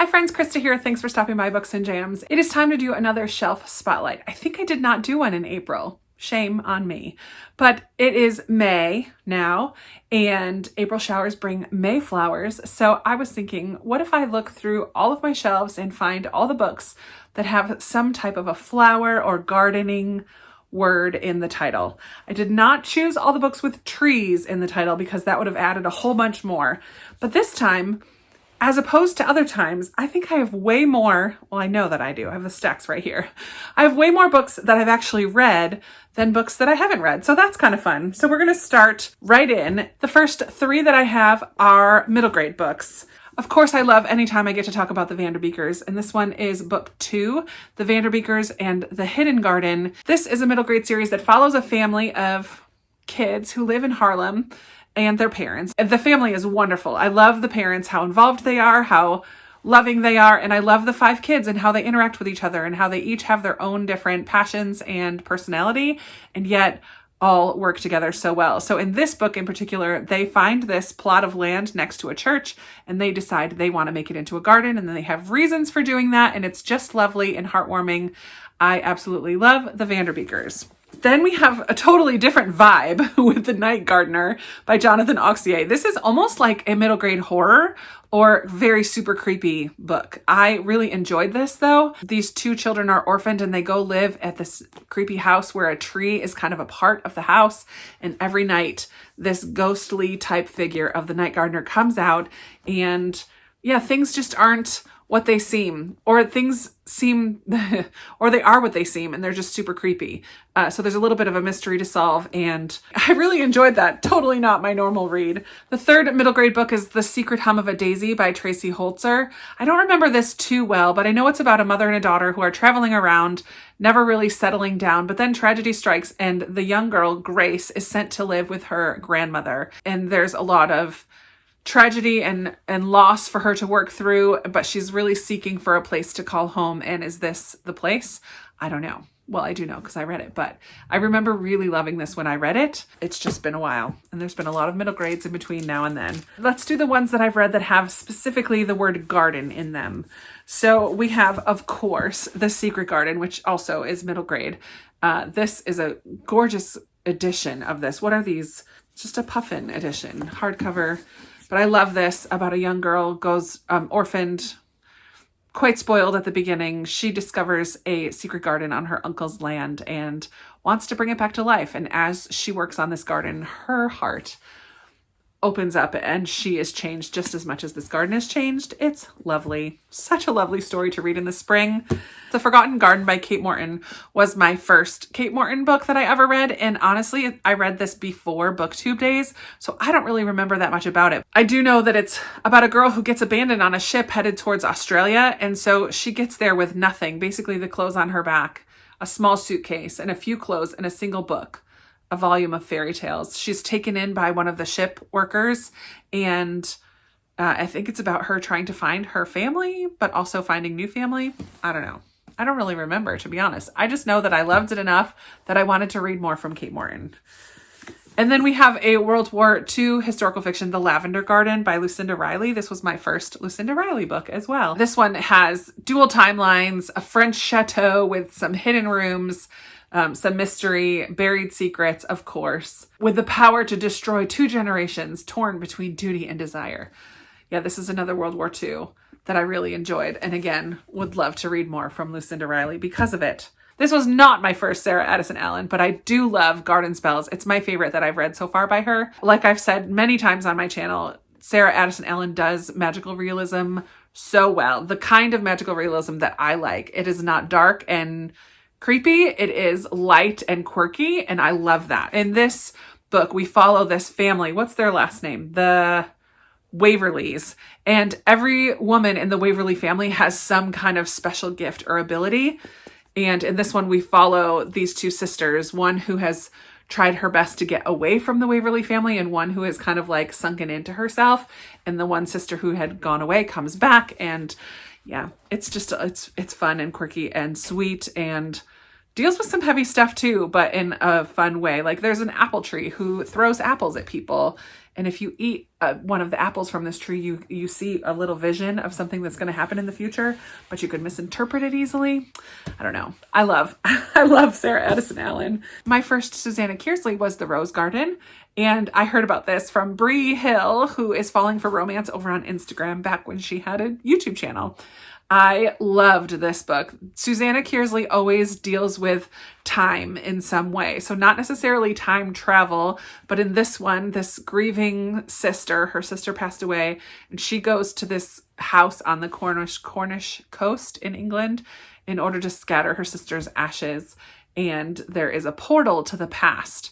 Hi friends, Krista here. Thanks for stopping by Books and Jams. It is time to do another shelf spotlight. I think I did not do one in April. Shame on me. But it is May now, and April showers bring May flowers. So I was thinking, what if I look through all of my shelves and find all the books that have some type of a flower or gardening word in the title. I did not choose all the books with trees in the title because that would have added a whole bunch more. But this time, as opposed to other times, I think I have way more, well, I know that I do. I have the stacks right here. I have way more books that I've actually read than books that I haven't read. So that's kind of fun. So we're going to start right in. The first three that I have are middle grade books. Of course, I love anytime I get to talk about the Vanderbeekers, and this one is book 2, The Vanderbeekers and the Hidden Garden. This is a middle grade series that follows a family of kids who live in Harlem and their parents. The family is wonderful. I love the parents, how involved they are, how loving they are, and I love the 5 kids and how they interact with each other and how they each have their own different passions and personality, and yet all work together so well. So in this book in particular, they find this plot of land next to a church and they decide they want to make it into a garden, and then they have reasons for doing that, and it's just lovely and heartwarming. I absolutely love the Vanderbeekers. Then we have a totally different vibe with The Night Gardener by Jonathan Auxier. This is almost like a middle grade horror or very super creepy book. I really enjoyed this though. These 2 children are orphaned and they go live at this creepy house where a tree is kind of a part of the house. And every night this ghostly type figure of the night gardener comes out, and yeah, things just aren't what they seem, or things seem, or they are what they seem, and they're just super creepy. So there's a little bit of a mystery to solve, and I really enjoyed that. Totally not my normal read. The third middle grade book is The Secret Hum of a Daisy by Tracy Holzer. I don't remember this too well, but I know it's about a mother and a daughter who are traveling around, never really settling down, but then tragedy strikes, and the young girl, Grace, is sent to live with her grandmother. And there's a lot of tragedy and loss for her to work through, but she's really seeking for a place to call home. And is this the place? I don't know. Well, I do know because I read it, but I remember really loving this when I read it. It's just been a while, and there's been a lot of middle grades in between now and then. Let's do the ones that I've read that have specifically the word garden in them. So we have, of course, The Secret Garden, which also is middle grade. This is a gorgeous edition of this. What are these? It's just a puffin edition, hardcover. But I love this about a young girl goes orphaned, quite spoiled at the beginning. She discovers a secret garden on her uncle's land and wants to bring it back to life. And as she works on this garden, her heart opens up and she is changed just as much as this garden has changed. It's lovely. Such a lovely story to read in the spring. The Forgotten Garden by Kate Morton was my first Kate Morton book that I ever read. And honestly, I read this before BookTube days, so I don't really remember that much about it. I do know that it's about a girl who gets abandoned on a ship headed towards Australia. And so she gets there with nothing, basically the clothes on her back, a small suitcase and a few clothes and a single book. A volume of fairy tales. She's taken in by one of the ship workers, and I think it's about her trying to find her family, but also finding new family. I don't know. I don't really remember, to be honest. I just know that I loved it enough that I wanted to read more from Kate Morton. And then we have a World War II historical fiction, The Lavender Garden by Lucinda Riley. This was my first Lucinda Riley book as well. This one has dual timelines, a French chateau with some hidden rooms, some mystery, buried secrets, of course, with the power to destroy 2 generations torn between duty and desire. Yeah, this is another World War II that I really enjoyed. And again, would love to read more from Lucinda Riley because of it. This was not my first Sarah Addison Allen, but I do love Garden Spells. It's my favorite that I've read so far by her. Like I've said many times on my channel, Sarah Addison Allen does magical realism so well. The kind of magical realism that I like. It is not dark and creepy. It is light and quirky, and I love that. In this book, we follow this family. What's their last name? The Waverleys. And every woman in the Waverley family has some kind of special gift or ability. And in this one, we follow these 2 sisters, one who has tried her best to get away from the Waverley family and one who has kind of like sunken into herself. And the one sister who had gone away comes back, and yeah, it's just, it's fun and quirky and sweet and deals with some heavy stuff too, but in a fun way. Like there's an apple tree who throws apples at people. And if you eat one of the apples from this tree, you see a little vision of something that's going to happen in the future, but you could misinterpret it easily. I don't know. I love Sarah Addison Allen. My first Susanna Kearsley was The Rose Garden, and I heard about this from Bree Hill, who is Falling for Romance over on Instagram back when she had a YouTube channel. I loved this book. Susanna Kearsley always deals with time in some way. So not necessarily time travel, but in this one, this grieving sister, her sister passed away, and she goes to this house on the Cornish coast in England in order to scatter her sister's ashes. And there is a portal to the past,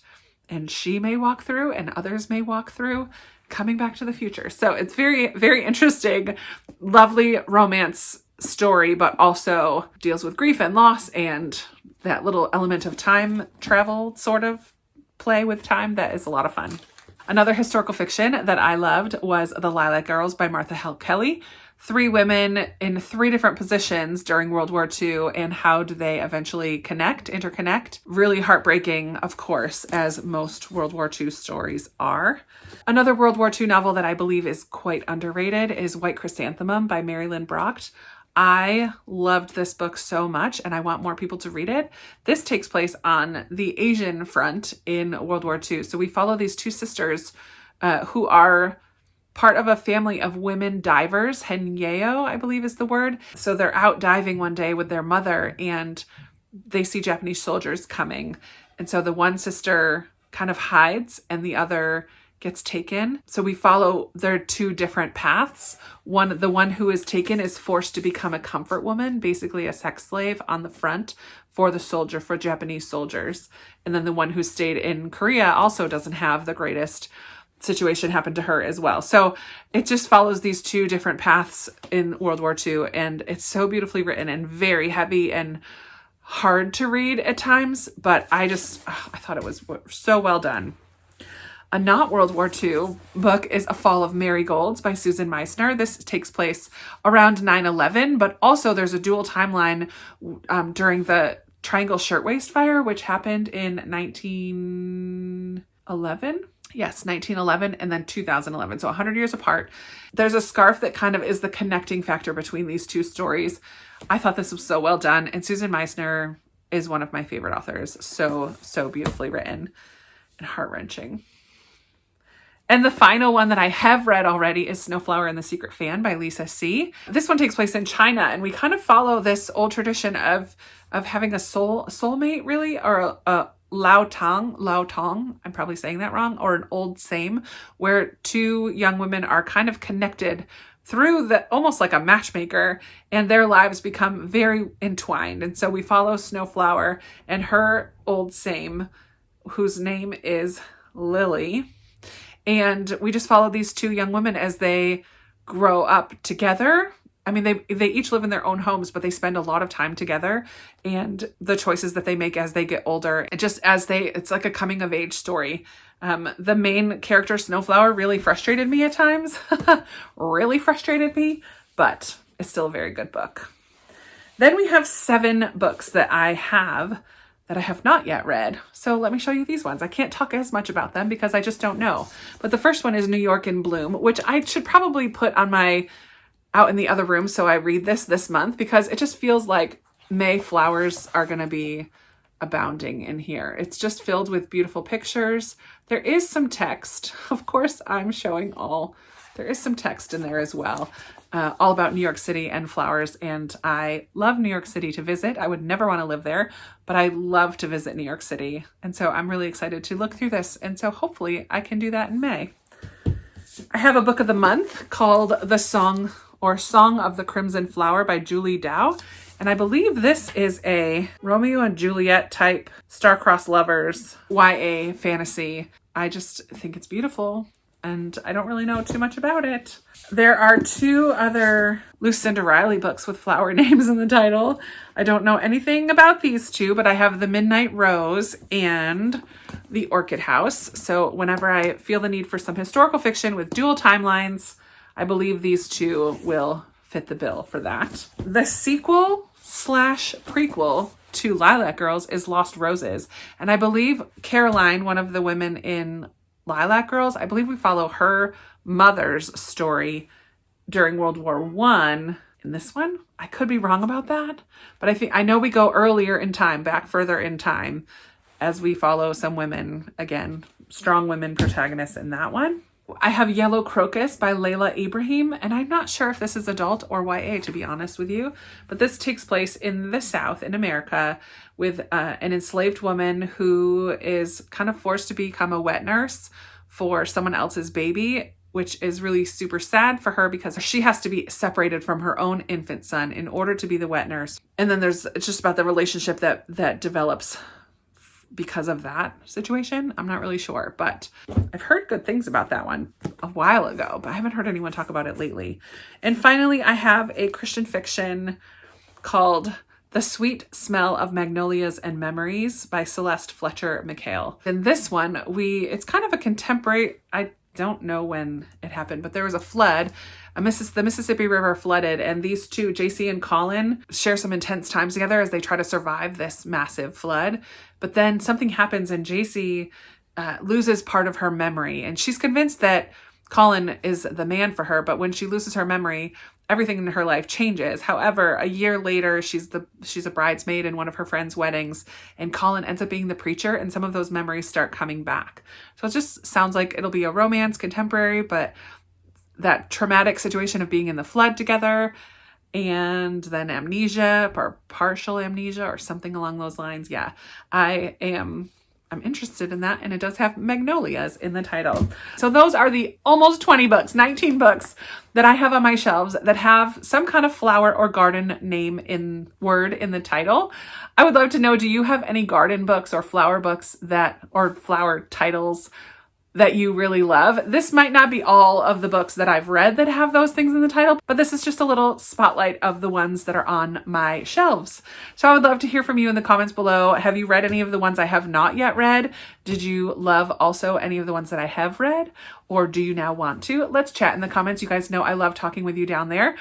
and she may walk through and others may walk through, coming back to the future. So it's very, very interesting, lovely romance story, but also deals with grief and loss and that little element of time travel sort of play with time that is a lot of fun. Another historical fiction that I loved was The Lilac Girls by Martha Hell Kelly. 3 women in 3 different positions during World War II, and how do they eventually interconnect. Really heartbreaking, of course, as most World War II stories are. Another World War II novel that I believe is quite underrated is White Chrysanthemum by Mary Lynn Brocht. I loved this book so much, and I want more people to read it. This takes place on the Asian front in World War II. So we follow these 2 sisters who are part of a family of women divers. Henyeo, I believe is the word. So they're out diving one day with their mother, and they see Japanese soldiers coming. And so the one sister kind of hides, and the other gets taken. So we follow their 2 different paths. The one who is taken is forced to become a comfort woman, basically a sex slave on the front for Japanese soldiers. And then the one who stayed in Korea also doesn't have the greatest situation happen to her as well. So it just follows these 2 different paths in World War II, and it's so beautifully written and very heavy and hard to read at times, but I thought it was so well done. A not World War II book is A Fall of Marigolds by Susan Meissner. This takes place around 9/11, but also there's a dual timeline during the Triangle Shirtwaist Fire, which happened in 1911. Yes, 1911 and then 2011. So 100 years apart. There's a scarf that kind of is the connecting factor between these 2 stories. I thought this was so well done. And Susan Meissner is one of my favorite authors. So beautifully written and heart-wrenching. And the final one that I have read already is Snowflower The Secret Fan by Lisa C. This one takes place in China, and we kind of follow this old tradition of having a soulmate, really, or a Lao Tong, I'm probably saying that wrong, or an old same, where 2 young women are kind of connected through almost like a matchmaker, and their lives become very entwined. And so we follow Snowflower and her old same, whose name is Lily. And we just follow these 2 young women as they grow up together. I mean, they each live in their own homes, but they spend a lot of time together, and the choices that they make as they get older, it's like a coming of age story. The main character, Snowflower, really frustrated me at times, really frustrated me, but it's still a very good book. Then we have 7 books that I have not yet read. So let me show you these ones. I can't talk as much about them because I just don't know. But the first one is New York in Bloom, which I should probably put on my out in the other room so I read this month, because it just feels like May flowers are going to be abounding in here. It's just filled with beautiful pictures. There is some text. Of course, I'm showing all. There is some text in there as well. All about New York City and flowers. And I love New York City to visit. I would never want to live there, but I love to visit New York City. And so I'm really excited to look through this. And so hopefully I can do that in May. I have a book of the month called Song of the Crimson Flower by Julie Dow. And I believe this is a Romeo and Juliet type star-crossed lovers YA fantasy. I just think it's beautiful, and I don't really know too much about it. There are 2 other Lucinda Riley books with flower names in the title. I don't know anything about these 2, but I have The Midnight Rose and The Orchid House. So whenever I feel the need for some historical fiction with dual timelines, I believe these 2 will fit the bill for that. The sequel/prequel to Lilac Girls is Lost Roses. And I believe Caroline, one of the women in Lilac Girls, I believe we follow her mother's story during World War I. In this one, I could be wrong about that, but I know we go earlier in time, back further in time, as we follow some women, again, strong women protagonists in that one. I have Yellow Crocus by Layla Ibrahim, and I'm not sure if this is adult or YA, to be honest with you, but this takes place in the South, in America, with an enslaved woman who is kind of forced to become a wet nurse for someone else's baby, which is really super sad for her because she has to be separated from her own infant son in order to be the wet nurse. And then it's just about the relationship that develops because of that situation. I'm not really sure, but I've heard good things about that one a while ago, but I haven't heard anyone talk about it lately. And finally, I have a Christian fiction called The Sweet Smell of Magnolias and Memories by Celeste Fletcher McHale. In this one, it's kind of a contemporary, I don't know when it happened, but there was a flood. The Mississippi River flooded, and these two, JC and Colin, share some intense times together as they try to survive this massive flood. But then something happens, and JC loses part of her memory, and she's convinced that Colin is the man for her. But when she loses her memory, everything in her life changes. However, a year later, she's a bridesmaid in one of her friends' weddings, and Colin ends up being the preacher, and some of those memories start coming back. So it just sounds like it'll be a romance, contemporary, but that traumatic situation of being in the flood together, and then amnesia or partial amnesia or something along those lines. Yeah, I'm interested in that, and it does have magnolias in the title. So those are the almost 20 books, 19 books that I have on my shelves that have some kind of flower or garden word in the title. I would love to know, do you have any garden books or flower books or flower titles that you really love? This might not be all of the books that I've read that have those things in the title, but this is just a little spotlight of the ones that are on my shelves. So I would love to hear from you in the comments below. Have you read any of the ones I have not yet read? Did you love also any of the ones that I have read? Or do you now want to? Let's chat in the comments. You guys know I love talking with you down there.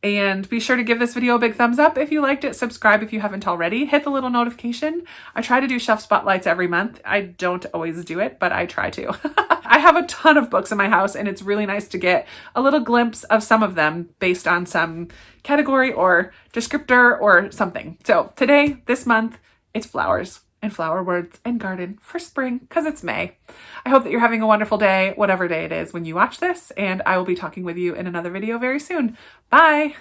And be sure to give this video a big thumbs up if you liked it. Subscribe if you haven't already. Hit the little notification. I try to do shelf spotlights every month. I don't always do it, but I try to. I have a ton of books in my house, and it's really nice to get a little glimpse of some of them based on some category or descriptor or something. So today, this month, it's flowers and flower words and garden for spring because it's May. I hope that you're having a wonderful day, whatever day it is when you watch this, and I will be talking with you in another video very soon. Bye!